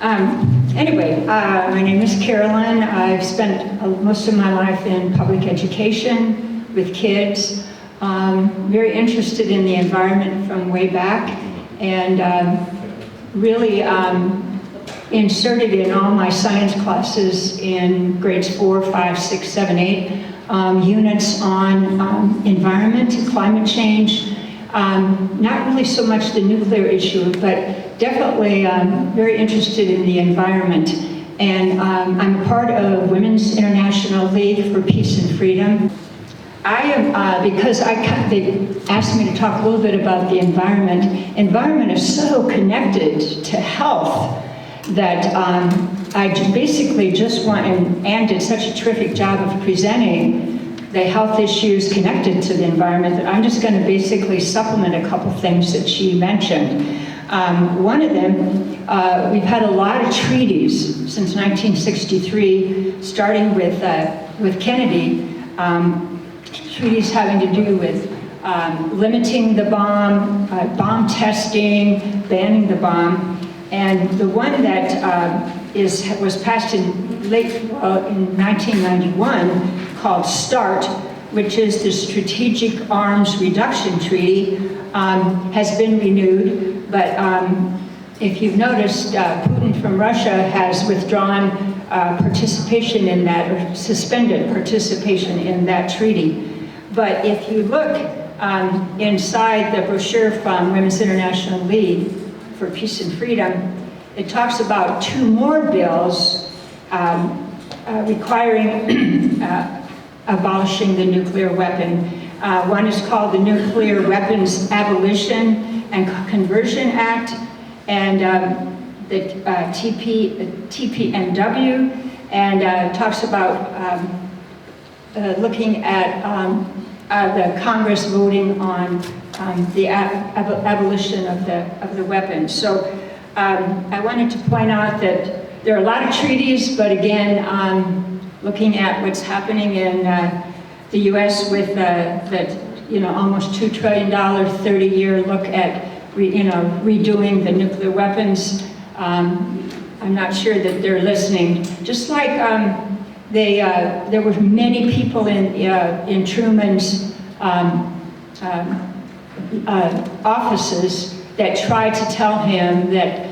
My name is Carolyn. I've spent most of my life in public education with kids. Very interested in the environment from way back, and really inserted in all my science classes in grades 4, 5, 6, 7, 8, units on environment, climate change. Not really so much the nuclear issue, but definitely very interested in the environment. And I'm a part of Women's International League for Peace and Freedom. I am, because they asked me to talk a little bit about the environment. Environment is so connected to health that I basically just want, and Anne did such a terrific job of presenting the health issues connected to the environment that I'm just going to basically supplement a couple things that she mentioned. One of them, we've had a lot of treaties since 1963, starting with Kennedy, treaties having to do with limiting the bomb, bomb testing, banning the bomb, and the one that was passed in 1991 called START, which is the Strategic Arms Reduction Treaty, has been renewed, but if you've noticed, Putin from Russia has withdrawn participation in that, or suspended participation in that treaty. But if you look inside the brochure from Women's International League for Peace and Freedom, it talks about 2 more bills requiring abolishing the nuclear weapon. One is called the Nuclear Weapons Abolition and Conversion Act, and the TPMW, and talks about looking at the Congress voting on the abolition of the weapons. So I wanted to point out that there are a lot of treaties, but again, looking at what's happening in the U.S. with almost $2 trillion 30-year look at redoing the nuclear weapons. I'm not sure that they're listening. Just like there were many people in Truman's offices that tried to tell him that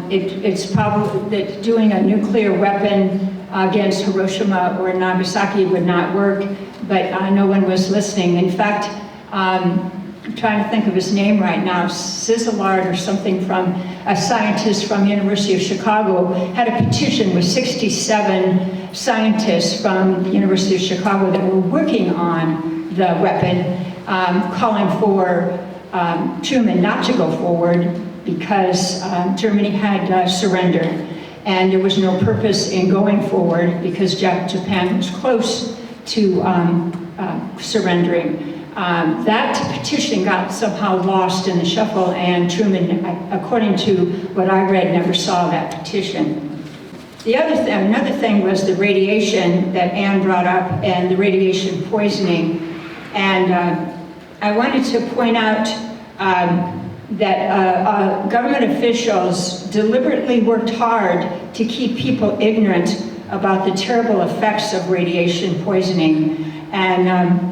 it's probably that doing a nuclear weapon against Hiroshima or Nagasaki would not work, but no one was listening. In fact, I'm trying to think of his name right now, Szilard or something, from a scientist from University of Chicago, had a petition with 67 scientists from the University of Chicago that were working on the weapon, calling for Truman not to go forward because Germany had surrendered. And there was no purpose in going forward because Japan was close to surrendering. That petition got somehow lost in the shuffle, and Truman, according to what I read, never saw that petition. Another thing was the radiation that Anne brought up, and the radiation poisoning. And I wanted to point out that government officials deliberately worked hard to keep people ignorant about the terrible effects of radiation poisoning. And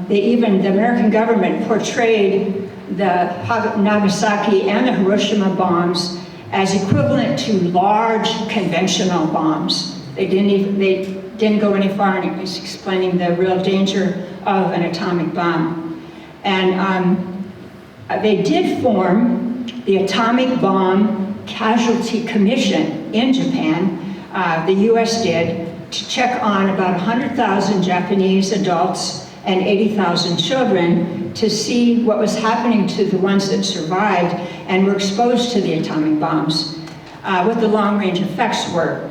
the American government portrayed the Nagasaki and the Hiroshima bombs as equivalent to large conventional bombs. They didn't go any far in explaining the real danger of an atomic bomb. And they did form the Atomic Bomb Casualty Commission in Japan, the US did, to check on about 100,000 Japanese adults and 80,000 children to see what was happening to the ones that survived and were exposed to the atomic bombs, what the long-range effects were,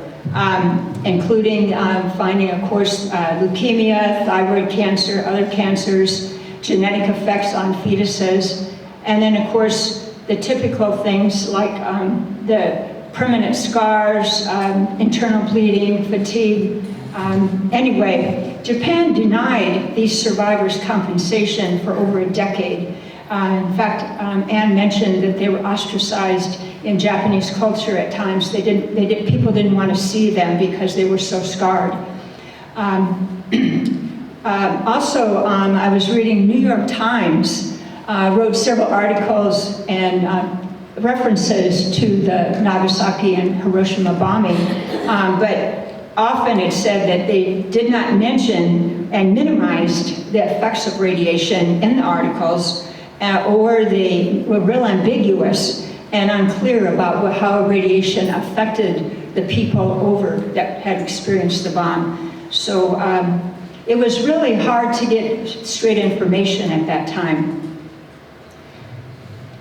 including finding, of course, leukemia, thyroid cancer, other cancers, genetic effects on fetuses, and then, of course, the typical things like the permanent scars, internal bleeding, fatigue. Anyway, Japan denied these survivors compensation for over a decade. In fact, Anne mentioned that they were ostracized in Japanese culture at times. People didn't want to see them because they were so scarred. Also, I was reading New York Times, wrote several articles and references to the Nagasaki and Hiroshima bombing, but often it said that they did not mention and minimized the effects of radiation in the articles, or they were real ambiguous and unclear about how radiation affected the people that had experienced the bomb. So it was really hard to get straight information at that time.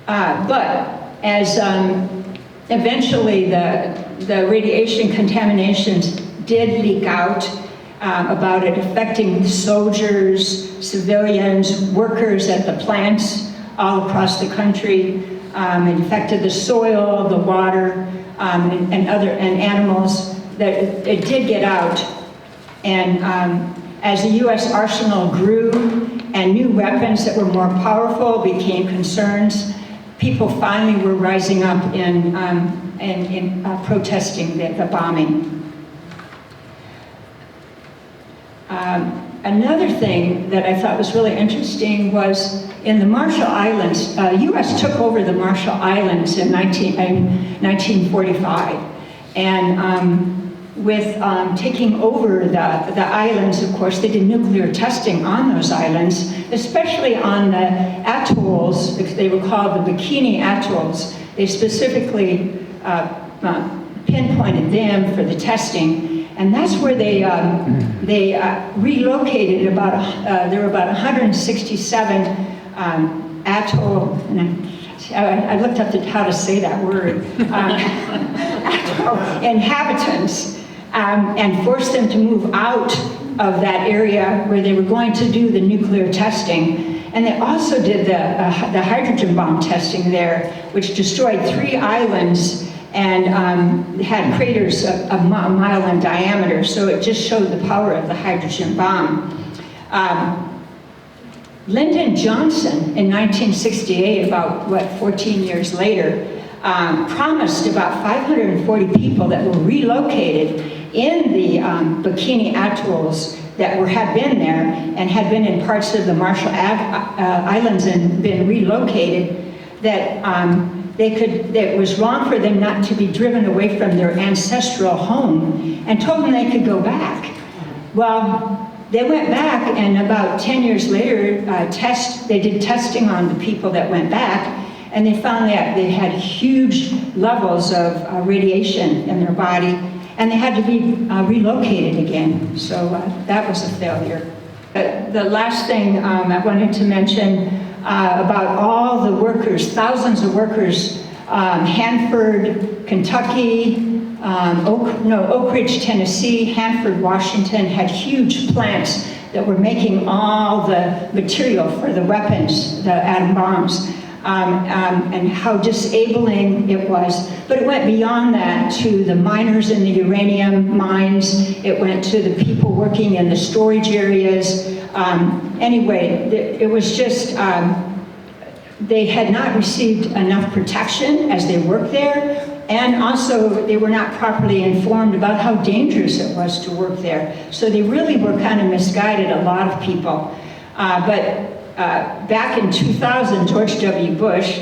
But as eventually the radiation contaminations did leak out about it affecting soldiers, civilians, workers at the plants all across the country. It affected the soil, the water, and animals. That it did get out, and as the U.S. arsenal grew and new weapons that were more powerful became concerns, people finally were rising up in protesting the bombing. Another thing that I thought was really interesting was in the Marshall Islands. U.S. took over the Marshall Islands in 1945, and with taking over the islands, of course, they did nuclear testing on those islands, especially on the atolls. They were called the Bikini Atolls. They specifically pinpointed them for the testing. And that's where they relocated there were about 167 atoll, and I looked up how to say that word, atoll inhabitants, and forced them to move out of that area where they were going to do the nuclear testing. And they also did the hydrogen bomb testing there, which destroyed 3 islands and had craters a mile in diameter, so it just showed the power of the hydrogen bomb. Lyndon Johnson in 1968, about 14 years later, promised about 540 people that were relocated in the Bikini Atolls that had been there and had been in parts of the Marshall Islands and been relocated, that it was wrong for them not to be driven away from their ancestral home, and told them they could go back. Well, they went back, and about 10 years later, they did testing on the people that went back, and they found that they had huge levels of radiation in their body, and they had to be relocated again. So that was a failure. The last thing I wanted to mention about all the workers, thousands of workers, Hanford, Kentucky, Oak Ridge, Tennessee, Hanford, Washington, had huge plants that were making all the material for the weapons, the atom bombs, and how disabling it was. But it went beyond that to the miners in the uranium mines. It went to the people working in the storage areas. Anyway, it was just, they had not received enough protection as they worked there, and also they were not properly informed about how dangerous it was to work there. So they really were kind of misguided, a lot of people. Back in 2000, George W. Bush,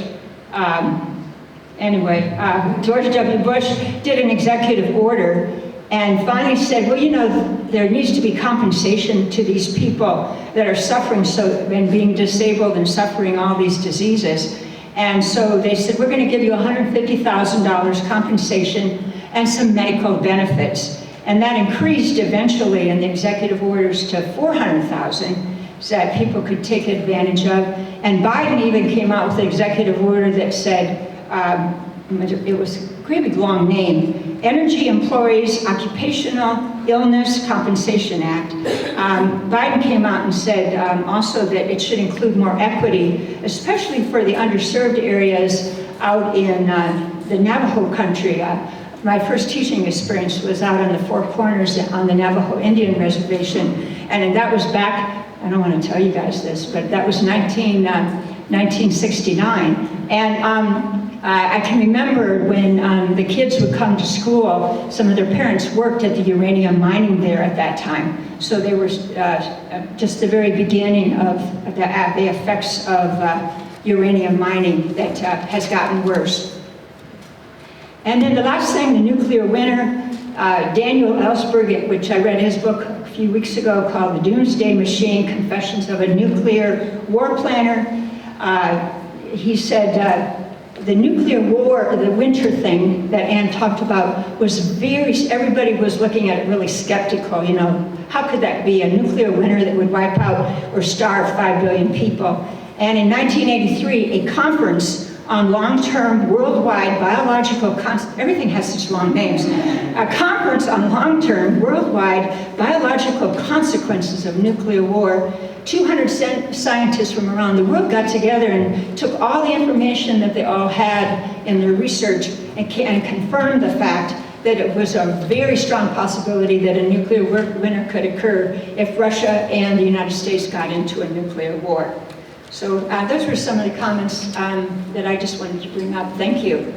George W. Bush did an executive order and finally said, well, you know, there needs to be compensation to these people that are suffering and being disabled and suffering all these diseases. And so they said, we're going to give you $150,000 compensation and some medical benefits. And that increased eventually in the executive orders to $400,000 so that people could take advantage of. And Biden even came out with an executive order that said, it was a great big long name, Energy Employees Occupational Illness Compensation Act. Biden came out and said also that it should include more equity, especially for the underserved areas out in the Navajo country. My first teaching experience was out on the Four Corners on the Navajo Indian Reservation, and that was back, I don't want to tell you guys this, but that was 1969. And I can remember when the kids would come to school, some of their parents worked at the uranium mining there at that time. So they were just the very beginning of the effects of uranium mining that has gotten worse. And then the last thing, the nuclear winter, Daniel Ellsberg, which I read his book a few weeks ago called The Doomsday Machine, Confessions of a Nuclear War Planner. He said the nuclear war, the winter thing that Ann talked about was everybody was looking at it really skeptical, you know, how could that be a nuclear winter that would wipe out or starve 5 billion people? And in 1983, a conference on long-term worldwide biological, everything has such long names, a conference on long-term worldwide biological consequences of nuclear war. 200 scientists from around the world got together and took all the information that they all had in their research and confirmed the fact that it was a very strong possibility that a nuclear winter could occur if Russia and the United States got into a nuclear war. So those were some of the comments that I just wanted to bring up. Thank you.